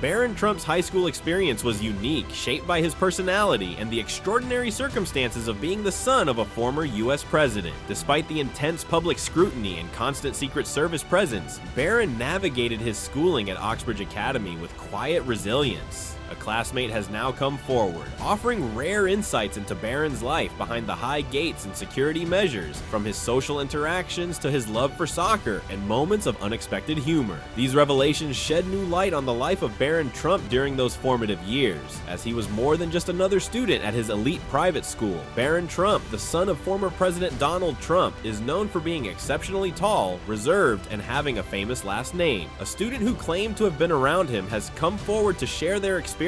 Barron Trump's high school experience was unique, shaped by his personality and the extraordinary circumstances of being the son of a former U.S. president. Despite the intense public scrutiny and constant Secret Service presence, Barron navigated his schooling at Oxbridge Academy with quiet resilience. A classmate has now come forward, offering rare insights into Barron's life behind the high gates and security measures, from his social interactions to his love for soccer and moments of unexpected humor. These revelations shed new light on the life of Barron Trump during those formative years, as he was more than just another student at his elite private school. Barron Trump, the son of former President Donald Trump, is known for being exceptionally tall, reserved, and having a famous last name. A student who claimed to have been around him has come forward to share their experiences,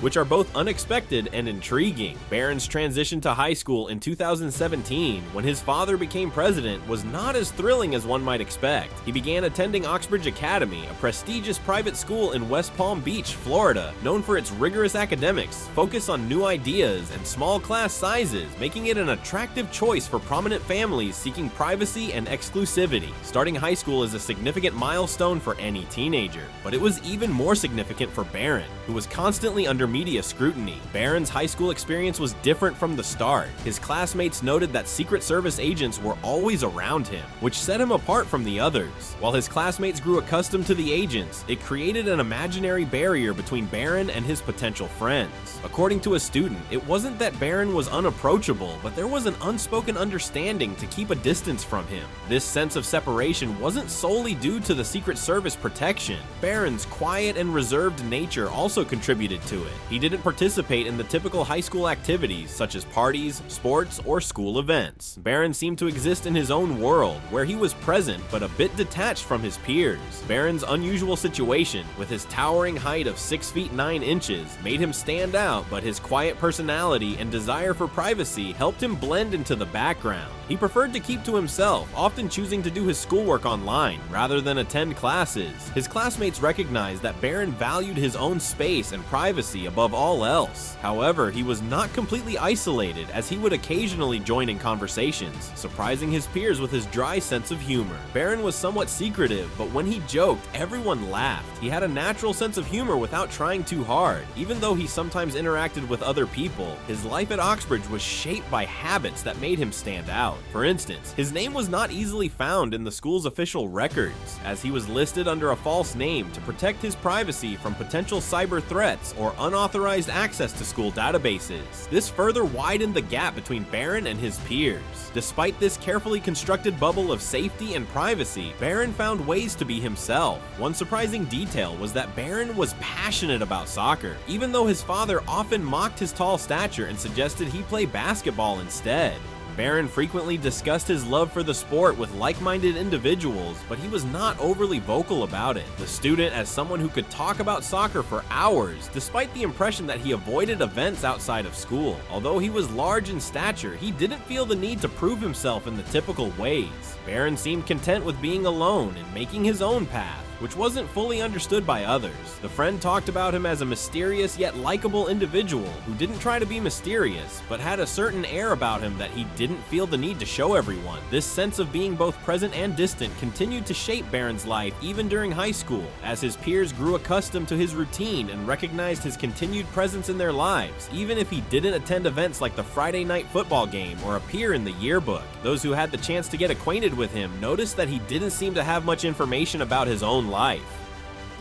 which are both unexpected and intriguing. Barron's transition to high school in 2017, when his father became president, was not as thrilling as one might expect. He began attending Oxbridge Academy, a prestigious private school in West Palm Beach, Florida, known for its rigorous academics, focus on new ideas, and small class sizes, making it an attractive choice for prominent families seeking privacy and exclusivity. Starting high school is a significant milestone for any teenager, but it was even more significant for Barron, who was constantly under media scrutiny. Barron's high school experience was different from the start. His classmates noted that Secret Service agents were always around him, which set him apart from the others. While his classmates grew accustomed to the agents, it created an imaginary barrier between Barron and his potential friends. According to a student, it wasn't that Barron was unapproachable, but there was an unspoken understanding to keep a distance from him. This sense of separation wasn't solely due to the Secret Service protection. Barron's quiet and reserved nature also contributed to it. He didn't participate in the typical high school activities such as parties, sports, or school events. Barron seemed to exist in his own world, where he was present but a bit detached from his peers. Barron's unusual situation, with his towering height of 6 feet 9 inches, made him stand out, but his quiet personality and desire for privacy helped him blend into the background. He preferred to keep to himself, often choosing to do his schoolwork online rather than attend classes. His classmates recognized that Barron valued his own space and privacy above all else. However, he was not completely isolated, as he would occasionally join in conversations, surprising his peers with his dry sense of humor. Barron was somewhat secretive, but when he joked, everyone laughed. He had a natural sense of humor without trying too hard. Even though he sometimes interacted with other people, his life at Oxbridge was shaped by habits that made him stand out. For instance, his name was not easily found in the school's official records, as he was listed under a false name to protect his privacy from potential cyber threats or unauthorized access to school databases. This further widened the gap between Barron and his peers. Despite this carefully constructed bubble of safety and privacy, Barron found ways to be himself. One surprising detail was that Barron was passionate about soccer, even though his father often mocked his tall stature and suggested he play basketball instead. Barron frequently discussed his love for the sport with like-minded individuals, but he was not overly vocal about it. The student, as someone who could talk about soccer for hours, despite the impression that he avoided events outside of school. Although he was large in stature, he didn't feel the need to prove himself in the typical ways. Barron seemed content with being alone and making his own path, which wasn't fully understood by others. The friend talked about him as a mysterious yet likable individual who didn't try to be mysterious, but had a certain air about him that he didn't feel the need to show everyone. This sense of being both present and distant continued to shape Barron's life even during high school, as his peers grew accustomed to his routine and recognized his continued presence in their lives, even if he didn't attend events like the Friday night football game or appear in the yearbook. Those who had the chance to get acquainted with him noticed that he didn't seem to have much information about his own life.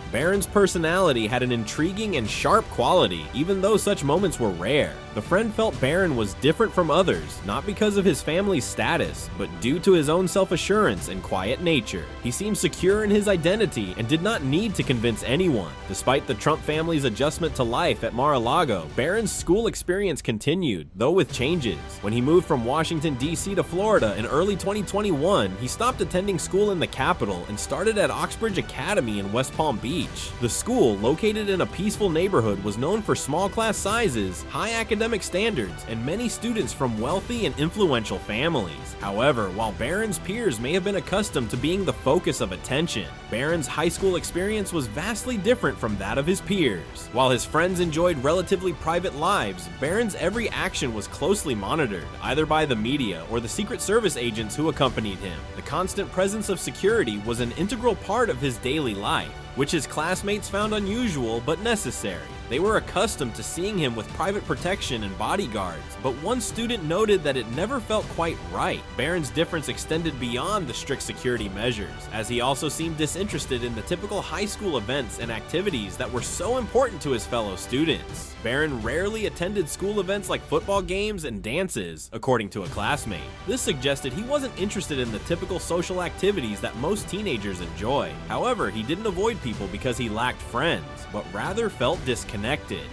Barron's personality had an intriguing and sharp quality, even though such moments were rare. The friend felt Barron was different from others, not because of his family's status, but due to his own self-assurance and quiet nature. He seemed secure in his identity and did not need to convince anyone. Despite the Trump family's adjustment to life at Mar-a-Lago, Barron's school experience continued, though with changes. When he moved from Washington, D.C. to Florida in early 2021, he stopped attending school in the capital and started at Oxbridge Academy in West Palm Beach. The school, located in a peaceful neighborhood, was known for small class sizes, high academic standards, and many students from wealthy and influential families. However, while Barron's peers may have been accustomed to being the focus of attention, Barron's high school experience was vastly different from that of his peers. While his friends enjoyed relatively private lives, Barron's every action was closely monitored, either by the media or the Secret Service agents who accompanied him. The constant presence of security was an integral part of his daily life. which his classmates found unusual but necessary. They were accustomed to seeing him with private protection and bodyguards, but one student noted that it never felt quite right. Barron's difference extended beyond the strict security measures, as he also seemed disinterested in the typical high school events and activities that were so important to his fellow students. Barron rarely attended school events like football games and dances, according to a classmate. This suggested he wasn't interested in the typical social activities that most teenagers enjoy. However, he didn't avoid people because he lacked friends, but rather felt disconnected.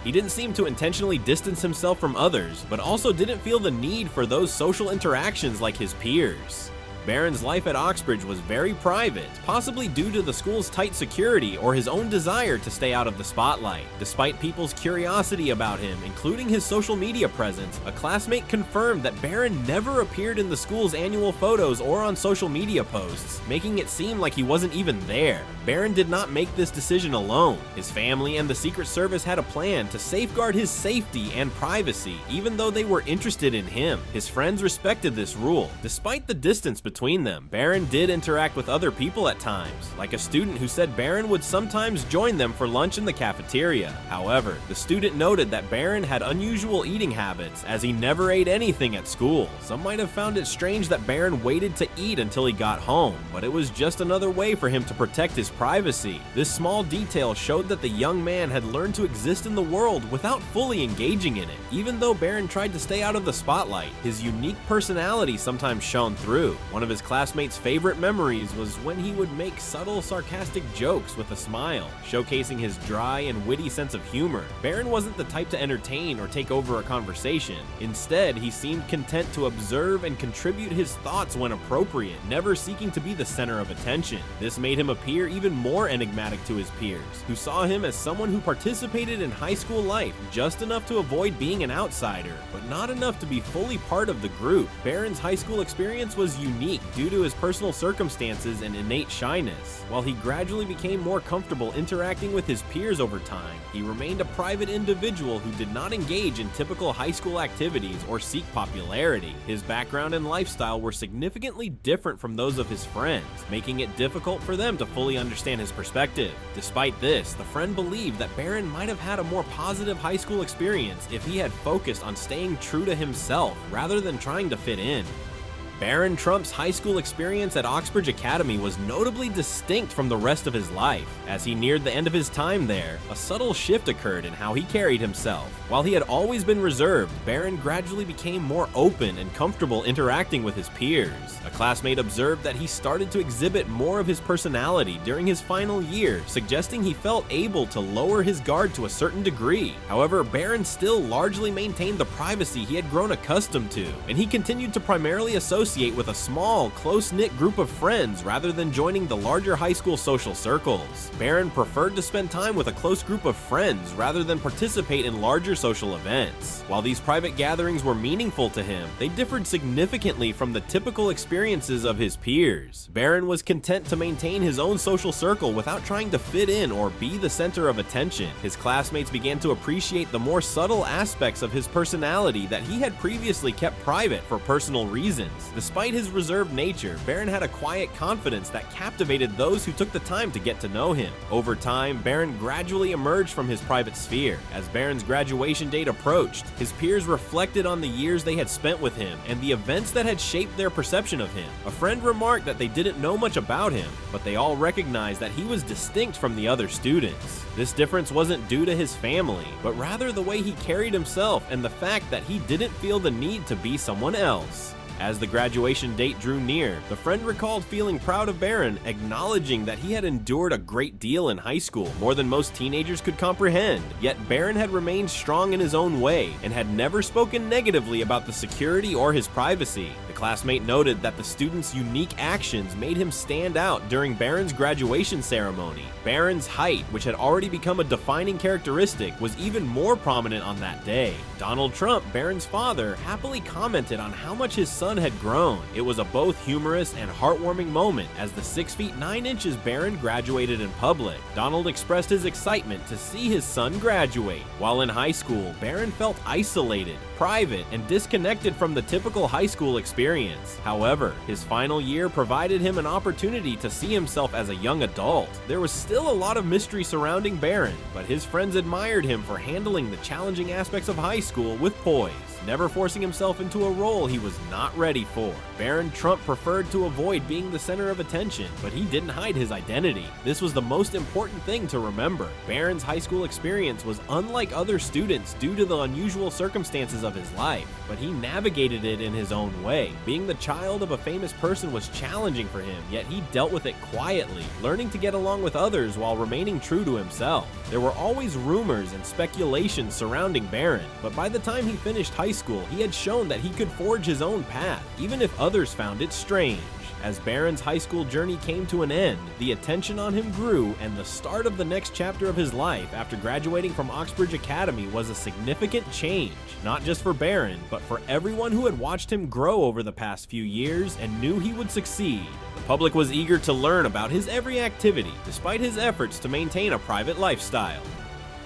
He didn't seem to intentionally distance himself from others, but also didn't feel the need for those social interactions like his peers. Barron's life at Oxbridge was very private, possibly due to the school's tight security or his own desire to stay out of the spotlight. Despite people's curiosity about him, including his social media presence, a classmate confirmed that Barron never appeared in the school's annual photos or on social media posts, making it seem like he wasn't even there. Barron did not make this decision alone. His family and the Secret Service had a plan to safeguard his safety and privacy, even though they were interested in him. His friends respected this rule. Despite the distance between them, Barron did interact with other people at times, like a student who said Barron would sometimes join them for lunch in the cafeteria. However, the student noted that Barron had unusual eating habits, as he never ate anything at school. Some might have found it strange that Barron waited to eat until he got home, but it was just another way for him to protect his privacy. This small detail showed that the young man had learned to exist in the world without fully engaging in it. Even though Barron tried to stay out of the spotlight, his unique personality sometimes shone through. One of his classmates' favorite memories was when he would make subtle, sarcastic jokes with a smile, showcasing his dry and witty sense of humor. Barron wasn't the type to entertain or take over a conversation. Instead, he seemed content to observe and contribute his thoughts when appropriate, never seeking to be the center of attention. This made him appear even more enigmatic to his peers, who saw him as someone who participated in high school life just enough to avoid being an outsider, but not enough to be fully part of the group. Barron's high school experience was unique due to his personal circumstances and innate shyness. While he gradually became more comfortable interacting with his peers over time, he remained a private individual who did not engage in typical high school activities or seek popularity. His background and lifestyle were significantly different from those of his friends, making it difficult for them to fully understand his perspective. Despite this, the friend believed that Barron might have had a more positive high school experience if he had focused on staying true to himself rather than trying to fit in. Barron Trump's high school experience at Oxbridge Academy was notably distinct from the rest of his life. As he neared the end of his time there, a subtle shift occurred in how he carried himself. While he had always been reserved, Barron gradually became more open and comfortable interacting with his peers. A classmate observed that he started to exhibit more of his personality during his final year, suggesting he felt able to lower his guard to a certain degree. However, Barron still largely maintained the privacy he had grown accustomed to, and he continued to primarily associate with a small, close-knit group of friends rather than joining the larger high school social circles. Barron preferred to spend time with a close group of friends rather than participate in larger social events. While these private gatherings were meaningful to him, they differed significantly from the typical experiences of his peers. Barron was content to maintain his own social circle without trying to fit in or be the center of attention. His classmates began to appreciate the more subtle aspects of his personality that he had previously kept private for personal reasons. Despite his reserved nature, Barron had a quiet confidence that captivated those who took the time to get to know him. Over time, Barron gradually emerged from his private sphere. As Barron's graduation date approached, his peers reflected on the years they had spent with him and the events that had shaped their perception of him. A friend remarked that they didn't know much about him, but they all recognized that he was distinct from the other students. This difference wasn't due to his family, but rather the way he carried himself and the fact that he didn't feel the need to be someone else. As the graduation date drew near, the friend recalled feeling proud of Barron, acknowledging that he had endured a great deal in high school, more than most teenagers could comprehend. Yet Barron had remained strong in his own way and had never spoken negatively about the security or his privacy. The classmate noted that the student's unique actions made him stand out during Barron's graduation ceremony. Barron's height, which had already become a defining characteristic, was even more prominent on that day. Donald Trump, Barron's father, happily commented on how much his son son had grown. It was a both humorous and heartwarming moment as the 6 feet 9 inches Barron graduated in public. Donald expressed his excitement to see his son graduate. While in high school, Barron felt isolated, private, and disconnected from the typical high school experience. However, his final year provided him an opportunity to see himself as a young adult. There was still a lot of mystery surrounding Barron, but his friends admired him for handling the challenging aspects of high school with poise, never forcing himself into a role he was not ready for. Barron Trump preferred to avoid being the center of attention, but he didn't hide his identity. This was the most important thing to remember. Barron's high school experience was unlike other students due to the unusual circumstances of his life, but he navigated it in his own way. Being the child of a famous person was challenging for him, yet he dealt with it quietly, learning to get along with others while remaining true to himself. There were always rumors and speculations surrounding Barron, but by the time he finished high school, he had shown that he could forge his own path, even if others found it strange. As Barron's high school journey came to an end, the attention on him grew, and the start of the next chapter of his life after graduating from Oxbridge Academy was a significant change, not just for Barron, but for everyone who had watched him grow over the past few years and knew he would succeed. The public was eager to learn about his every activity, despite his efforts to maintain a private lifestyle.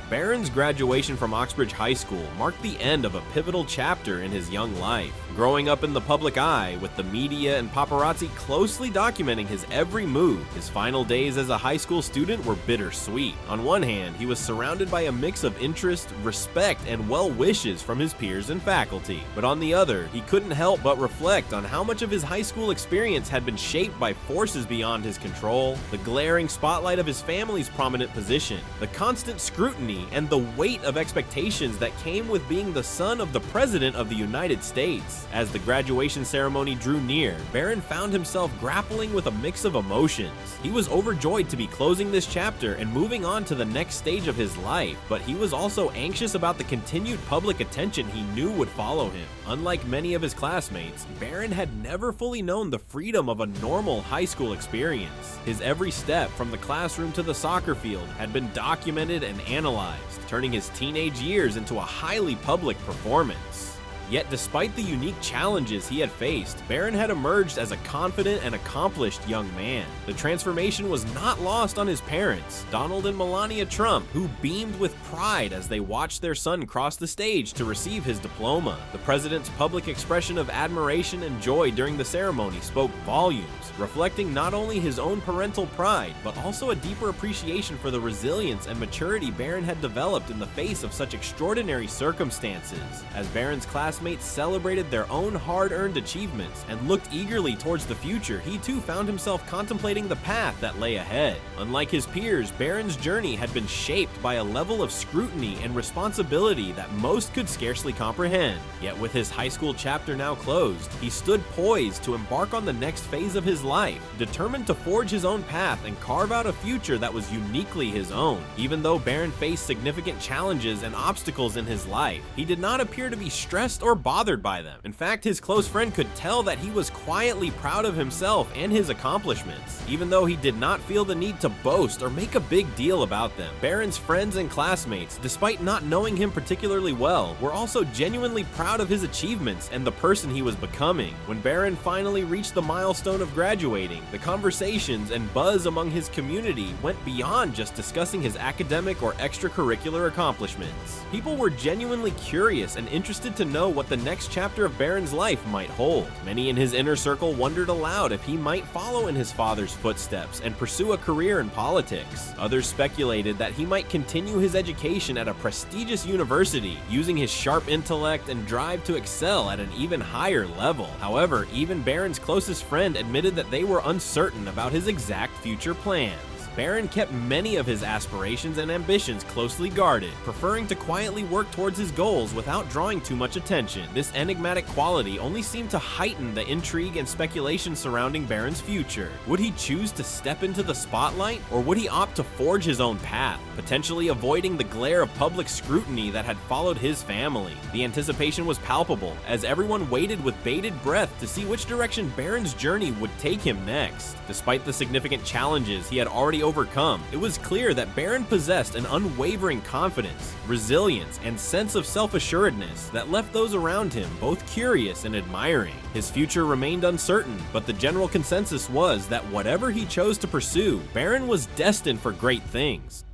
Barron's graduation from Oxbridge High School marked the end of a pivotal chapter in his young life. Growing up in the public eye, with the media and paparazzi closely documenting his every move, his final days as a high school student were bittersweet. On one hand, he was surrounded by a mix of interest, respect, and well wishes from his peers and faculty. But on the other, he couldn't help but reflect on how much of his high school experience had been shaped by forces beyond his control, the glaring spotlight of his family's prominent position, the constant scrutiny, and the weight of expectations that came with being the son of the President of the United States. As the graduation ceremony drew near, Barron found himself grappling with a mix of emotions. He was overjoyed to be closing this chapter and moving on to the next stage of his life, but he was also anxious about the continued public attention he knew would follow him. Unlike many of his classmates, Barron had never fully known the freedom of a normal high school experience. His every step, from the classroom to the soccer field, had been documented and analyzed, turning his teenage years into a highly public performance. Yet despite the unique challenges he had faced, Barron had emerged as a confident and accomplished young man. The transformation was not lost on his parents, Donald and Melania Trump, who beamed with pride as they watched their son cross the stage to receive his diploma. The president's public expression of admiration and joy during the ceremony spoke volumes, reflecting not only his own parental pride, but also a deeper appreciation for the resilience and maturity Barron had developed in the face of such extraordinary circumstances. As Barron's classmates celebrated their own hard-earned achievements and looked eagerly towards the future, he too found himself contemplating the path that lay ahead. Unlike his peers, Barron's journey had been shaped by a level of scrutiny and responsibility that most could scarcely comprehend. Yet with his high school chapter now closed, he stood poised to embark on the next phase of his life, determined to forge his own path and carve out a future that was uniquely his own. Even though Barron faced significant challenges and obstacles in his life, he did not appear to be stressed or bothered by them. In fact, his close friend could tell that he was quietly proud of himself and his accomplishments, even though he did not feel the need to boast or make a big deal about them. Barron's friends and classmates, despite not knowing him particularly well, were also genuinely proud of his achievements and the person he was becoming. When Barron finally reached the milestone of graduating, the conversations and buzz among his community went beyond just discussing his academic or extracurricular accomplishments. People were genuinely curious and interested to know what the next chapter of Barron's life might hold. Many in his inner circle wondered aloud if he might follow in his father's footsteps and pursue a career in politics. Others speculated that he might continue his education at a prestigious university, using his sharp intellect and drive to excel at an even higher level. However, even Barron's closest friend admitted that they were uncertain about his exact future plans. Barron kept many of his aspirations and ambitions closely guarded, preferring to quietly work towards his goals without drawing too much attention. This enigmatic quality only seemed to heighten the intrigue and speculation surrounding Barron's future. Would he choose to step into the spotlight, or would he opt to forge his own path, potentially avoiding the glare of public scrutiny that had followed his family? The anticipation was palpable, as everyone waited with bated breath to see which direction Barron's journey would take him next. Despite the significant challenges he had already overcome, it was clear that Barron possessed an unwavering confidence, resilience, and sense of self-assuredness that left those around him both curious and admiring. His future remained uncertain, but the general consensus was that whatever he chose to pursue, Barron was destined for great things.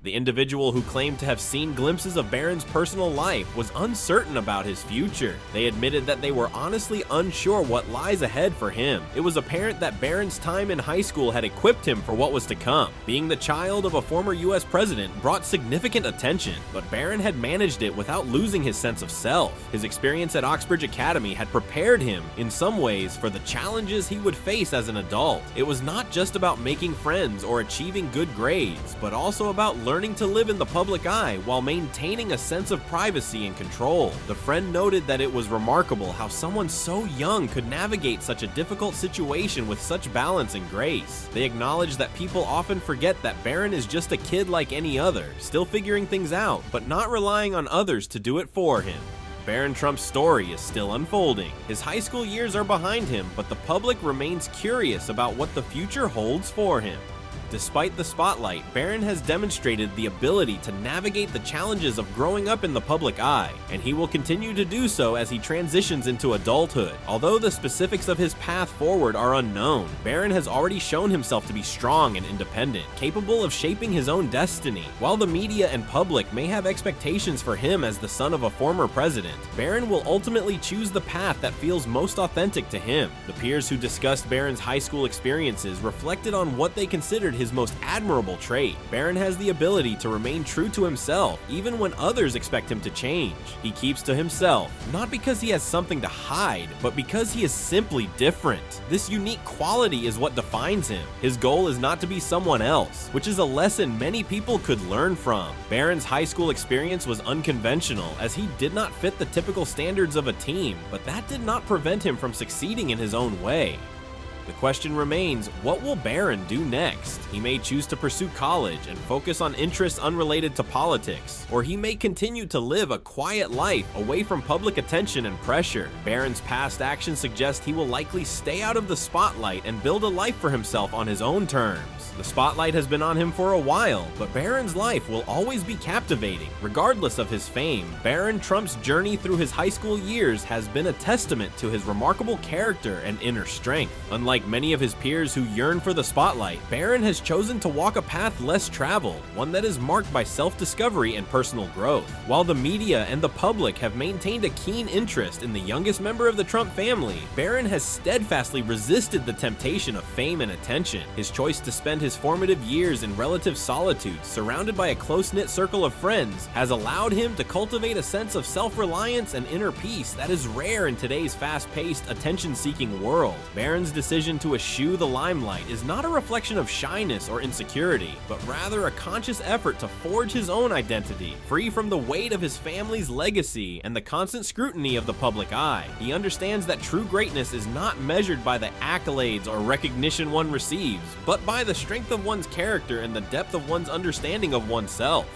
The individual who claimed to have seen glimpses of Barron's personal life was uncertain about his future. They admitted that they were honestly unsure what lies ahead for him. It was apparent that Barron's time in high school had equipped him for what was to come. Being the child of a former US president brought significant attention, but Barron had managed it without losing his sense of self. His experience at Oxbridge Academy had prepared him, in some ways, for the challenges he would face as an adult. It was not just about making friends or achieving good grades, but also about learning to live in the public eye while maintaining a sense of privacy and control. The friend noted that it was remarkable how someone so young could navigate such a difficult situation with such balance and grace. They acknowledged that people often forget that Barron is just a kid like any other, still figuring things out, but not relying on others to do it for him. Barron Trump's story is still unfolding. His high school years are behind him, but the public remains curious about what the future holds for him. Despite the spotlight, Barron has demonstrated the ability to navigate the challenges of growing up in the public eye, and he will continue to do so as he transitions into adulthood. Although the specifics of his path forward are unknown, Barron has already shown himself to be strong and independent, capable of shaping his own destiny. While the media and public may have expectations for him as the son of a former president, Barron will ultimately choose the path that feels most authentic to him. The peers who discussed Barron's high school experiences reflected on what they considered his most admirable trait. Barron has the ability to remain true to himself, even when others expect him to change. He keeps to himself, not because he has something to hide, but because he is simply different. This unique quality is what defines him. His goal is not to be someone else, which is a lesson many people could learn from. Barron's high school experience was unconventional, as he did not fit the typical standards of a team, but that did not prevent him from succeeding in his own way. The question remains, what will Barron do next? He may choose to pursue college and focus on interests unrelated to politics, or he may continue to live a quiet life away from public attention and pressure. Barron's past actions suggest he will likely stay out of the spotlight and build a life for himself on his own terms. The spotlight has been on him for a while, but Barron's life will always be captivating, regardless of his fame. Barron Trump's journey through his high school years has been a testament to his remarkable character and inner strength. Unlike many of his peers who yearn for the spotlight, Barron has chosen to walk a path less traveled, one that is marked by self-discovery and personal growth. While the media and the public have maintained a keen interest in the youngest member of the Trump family, Barron has steadfastly resisted the temptation of fame and attention. His choice to spend his formative years in relative solitude, surrounded by a close-knit circle of friends, has allowed him to cultivate a sense of self-reliance and inner peace that is rare in today's fast-paced, attention-seeking world. Barron's decision to eschew the limelight is not a reflection of shyness or insecurity, but rather a conscious effort to forge his own identity, free from the weight of his family's legacy and the constant scrutiny of the public eye. He understands that true greatness is not measured by the accolades or recognition one receives, but by the strength of one's character and the depth of one's understanding of oneself.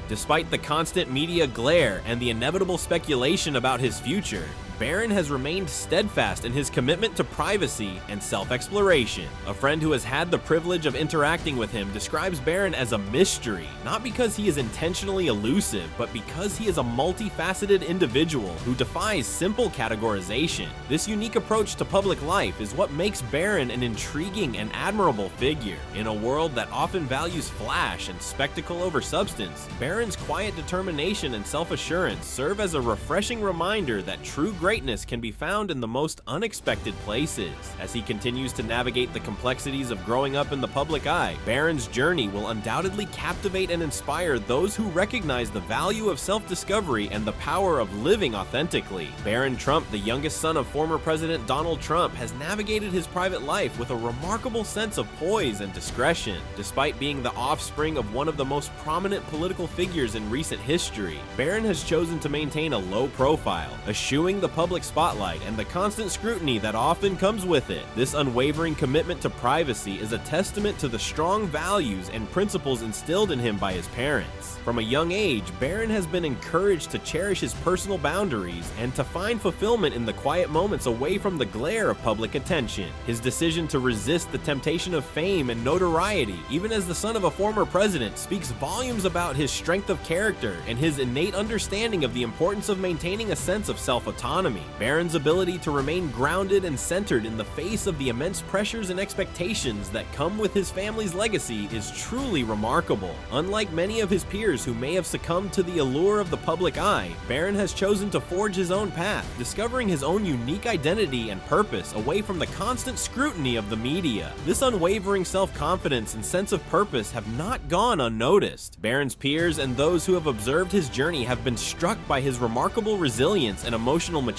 Despite the constant media glare and the inevitable speculation about his future, Barron has remained steadfast in his commitment to privacy and self-exploration. A friend who has had the privilege of interacting with him describes Barron as a mystery, not because he is intentionally elusive, but because he is a multifaceted individual who defies simple categorization. This unique approach to public life is what makes Barron an intriguing and admirable figure. In a world that often values flash and spectacle over substance, Barron's quiet determination and self-assurance serve as a refreshing reminder that true greatness can be found in the most unexpected places. As he continues to navigate the complexities of growing up in the public eye, Barron's journey will undoubtedly captivate and inspire those who recognize the value of self-discovery and the power of living authentically. Barron Trump, the youngest son of former President Donald Trump, has navigated his private life with a remarkable sense of poise and discretion. Despite being the offspring of one of the most prominent political figures in recent history, Barron has chosen to maintain a low profile, eschewing the public spotlight and the constant scrutiny that often comes with it. This unwavering commitment to privacy is a testament to the strong values and principles instilled in him by his parents. From a young age, Barron has been encouraged to cherish his personal boundaries and to find fulfillment in the quiet moments away from the glare of public attention. His decision to resist the temptation of fame and notoriety, even as the son of a former president, speaks volumes about his strength of character and his innate understanding of the importance of maintaining a sense of self-autonomy. Barron's ability to remain grounded and centered in the face of the immense pressures and expectations that come with his family's legacy is truly remarkable. Unlike many of his peers who may have succumbed to the allure of the public eye, Barron has chosen to forge his own path, discovering his own unique identity and purpose away from the constant scrutiny of the media. This unwavering self-confidence and sense of purpose have not gone unnoticed. Barron's peers and those who have observed his journey have been struck by his remarkable resilience and emotional maturity,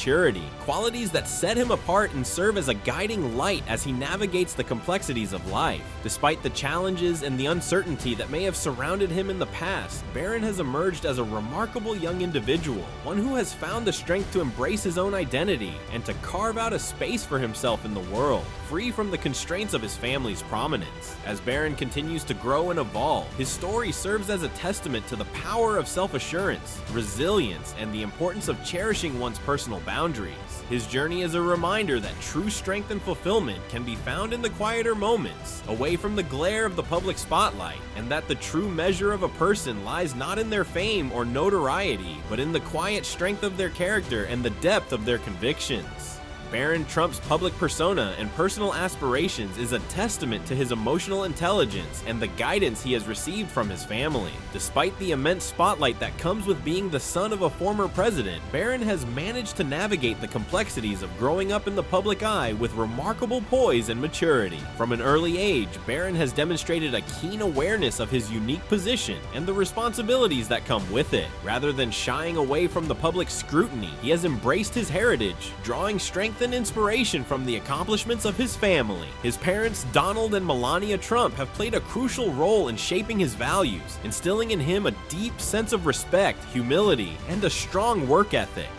qualities that set him apart and serve as a guiding light as he navigates the complexities of life. Despite the challenges and the uncertainty that may have surrounded him in the past, Barron has emerged as a remarkable young individual, one who has found the strength to embrace his own identity and to carve out a space for himself in the world, free from the constraints of his family's prominence. As Barron continues to grow and evolve, his story serves as a testament to the power of self-assurance, resilience, and the importance of cherishing one's personal boundaries. His journey is a reminder that true strength and fulfillment can be found in the quieter moments, away from the glare of the public spotlight, and that the true measure of a person lies not in their fame or notoriety, but in the quiet strength of their character and the depth of their convictions. Barron Trump's public persona and personal aspirations is a testament to his emotional intelligence and the guidance he has received from his family. Despite the immense spotlight that comes with being the son of a former president, Barron has managed to navigate the complexities of growing up in the public eye with remarkable poise and maturity. From an early age, Barron has demonstrated a keen awareness of his unique position and the responsibilities that come with it. Rather than shying away from the public scrutiny, he has embraced his heritage, drawing strength and inspiration from the accomplishments of his family. His parents, Donald and Melania Trump, have played a crucial role in shaping his values, instilling in him a deep sense of respect, humility, and a strong work ethic.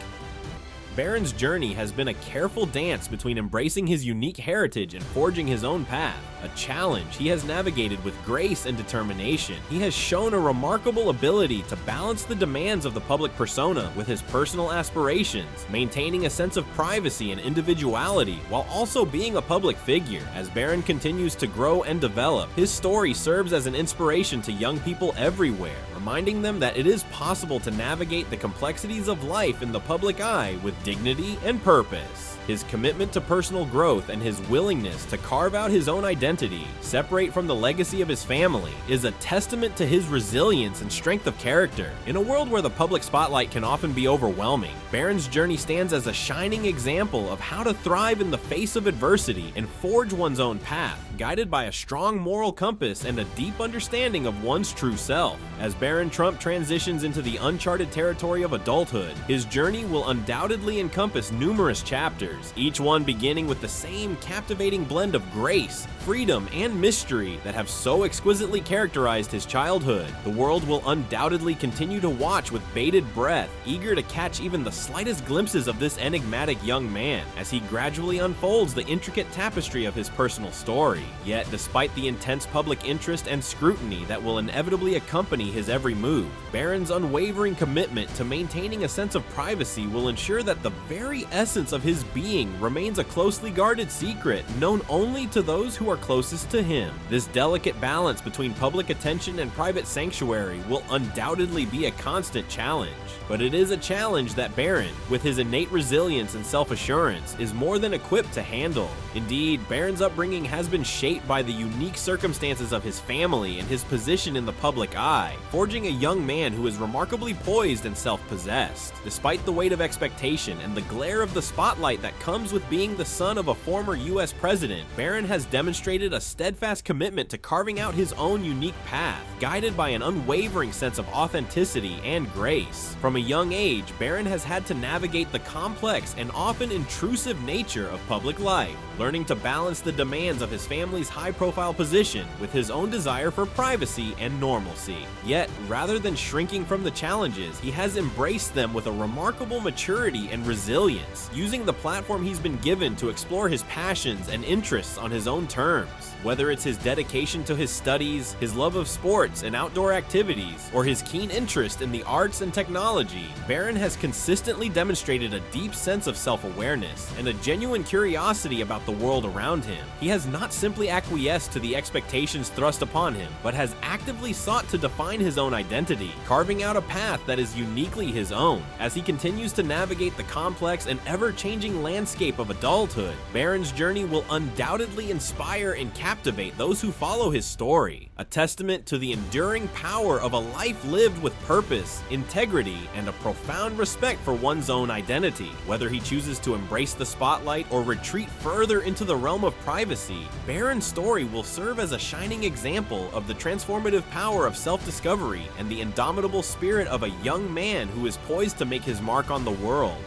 Barron's journey has been a careful dance between embracing his unique heritage and forging his own path, a challenge he has navigated with grace and determination. He has shown a remarkable ability to balance the demands of the public persona with his personal aspirations, maintaining a sense of privacy and individuality while also being a public figure. As Barron continues to grow and develop, his story serves as an inspiration to young people everywhere, reminding them that it is possible to navigate the complexities of life in the public eye with dignity and purpose. His commitment to personal growth and his willingness to carve out his own identity, separate from the legacy of his family, is a testament to his resilience and strength of character. In a world where the public spotlight can often be overwhelming, Barron's journey stands as a shining example of how to thrive in the face of adversity and forge one's own path, guided by a strong moral compass and a deep understanding of one's true self. As Barron Trump transitions into the uncharted territory of adulthood, his journey will undoubtedly encompass numerous chapters, each one beginning with the same captivating blend of grace, freedom, and mystery that have so exquisitely characterized his childhood. The world will undoubtedly continue to watch with bated breath, eager to catch even the slightest glimpses of this enigmatic young man as he gradually unfolds the intricate tapestry of his personal story. Yet, despite the intense public interest and scrutiny that will inevitably accompany his every move, Barron's unwavering commitment to maintaining a sense of privacy will ensure that the very essence of his being remains a closely guarded secret, known only to those who are closest to him. This delicate balance between public attention and private sanctuary will undoubtedly be a constant challenge. But it is a challenge that Barron, with his innate resilience and self-assurance, is more than equipped to handle. Indeed, Barron's upbringing has been shaped by the unique circumstances of his family and his position in the public eye, forging a young man who is remarkably poised and self-possessed. Despite the weight of expectation and the glare of the spotlight that comes with being the son of a former U.S. president, Barron has demonstrated a steadfast commitment to carving out his own unique path, guided by an unwavering sense of authenticity and grace. From a young age, Barron has had to navigate the complex and often intrusive nature of public life, learning to balance the demands of his family's high-profile position with his own desire for privacy and normalcy. Yet, rather than shrinking from the challenges, he has embraced them with a remarkable maturity and resilience, using the platform he's been given to explore his passions and interests on his own terms. Whether it's his dedication to his studies, his love of sports and outdoor activities, or his keen interest in the arts and technology, Barron has consistently demonstrated a deep sense of self-awareness and a genuine curiosity about the world around him. He has not simply acquiesced to the expectations thrust upon him, but has actively sought to define his own identity, carving out a path that is uniquely his own. As he continues to navigate the complex and ever-changing landscape of adulthood, Barron's journey will undoubtedly inspire and captivate those who follow his story, a testament to the enduring power of a life lived with purpose, integrity, and a profound respect for one's own identity. Whether he chooses to embrace the spotlight or retreat further into the realm of privacy, Barron's story will serve as a shining example of the transformative power of self-discovery and the indomitable spirit of a young man who is poised to make his mark on the world.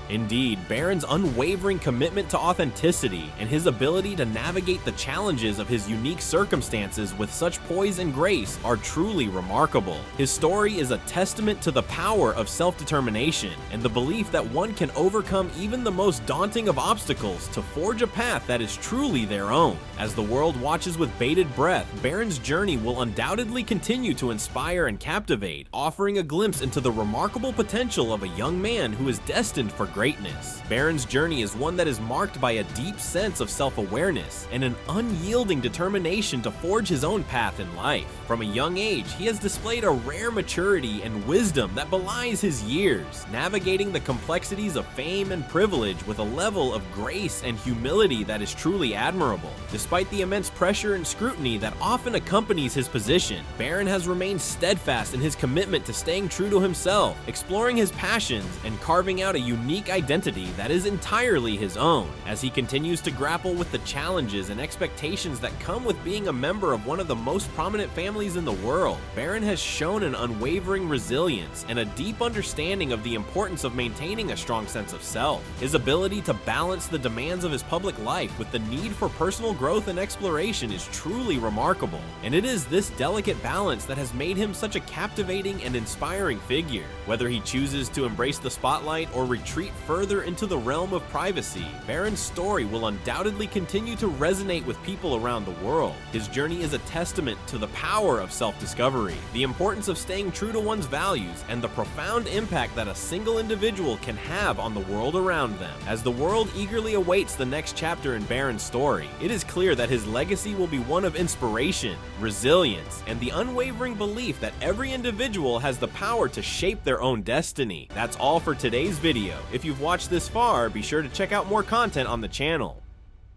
Indeed, Barron's unwavering commitment to authenticity and his ability to navigate the challenges of his unique circumstances with such poise and grace are truly remarkable. His story is a testament to the power of self-determination and the belief that one can overcome even the most daunting of obstacles to forge a path that is truly their own. As the world watches with bated breath, Barron's journey will undoubtedly continue to inspire and captivate, offering a glimpse into the remarkable potential of a young man who is destined for greatness. Barron's journey is one that is marked by a deep sense of self-awareness and an unyielding determination to forge his own path in life. From a young age, he has displayed a rare maturity and wisdom that belies his years, navigating the complexities of fame and privilege with a level of grace and humility that is truly admirable. Despite the immense pressure and scrutiny that often accompanies his position, Barron has remained steadfast in his commitment to staying true to himself, exploring his passions, and carving out a unique identity that is entirely his own. As he continues to grapple with the challenges and expectations that come with being a member of one of the most prominent families in the world, Barron has shown an unwavering resilience and a deep understanding of the importance of maintaining a strong sense of self. His ability to balance the demands of his public life with the need for personal growth and exploration is truly remarkable, and it is this delicate balance that has made him such a captivating and inspiring figure. Whether he chooses to embrace the spotlight or retreat further into the realm of privacy, Barron's story will undoubtedly continue to resonate with people around the world. His journey is a testament to the power of self-discovery, the importance of staying true to one's values, and the profound impact that a single individual can have on the world around them. As the world eagerly awaits the next chapter in Barron's story, it is clear that his legacy will be one of inspiration, resilience, and the unwavering belief that every individual has the power to shape their own destiny. That's all for today's video. If you've watched this far, be sure to check out more content on the channel.